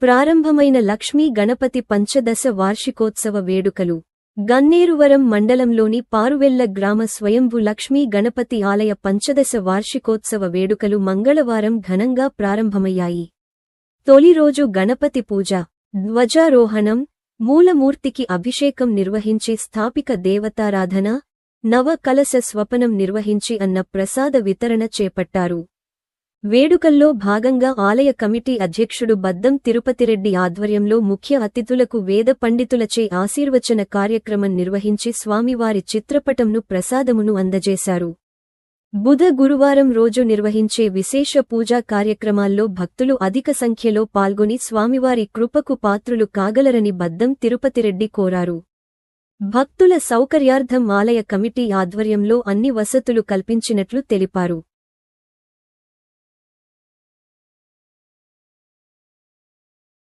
ప్రారంభమైన లక్ష్మీ గణపతి పంచదశ వార్షికోత్సవ వేడుకలు గన్నేరువరం మండలంలోని పారువెల్ల గ్రామ స్వయంభు లక్ష్మీ గణపతి ఆలయ పంచదశ వార్షికోత్సవ వేడుకలు మంగళవారం ఘనంగా ప్రారంభమయ్యాయి. తొలి రోజు గణపతి పూజ, ధ్వజారోహణం, మూలమూర్తికి అభిషేకం నిర్వహించి స్థాపిక దేవతారాధన, నవ కలశ స్వపనం నిర్వహించి అన్న ప్రసాద వితరణ చేపట్టారు. వేడుకల్లో భాగంగా ఆలయ కమిటీ అధ్యక్షుడు బద్దం తిరుపతిరెడ్డి ఆధ్వర్యంలో ముఖ్య అతిథులకు వేద పండితులచే ఆశీర్వచన కార్యక్రమం నిర్వహించి స్వామివారి చిత్రపటంను ప్రసాదమును అందజేశారు. గురువారం రోజు నిర్వహించే విశేష పూజా కార్యక్రమాల్లో భక్తులు అధిక సంఖ్యలో పాల్గొని స్వామివారి కృపకు పాత్రులు కాగలరని బద్దం తిరుపతిరెడ్డి కోరారు. భక్తుల సౌకర్యార్థం ఆలయ కమిటీ ఆధ్వర్యంలో అన్ని వసతులు కల్పించినట్లు తెలిపారు.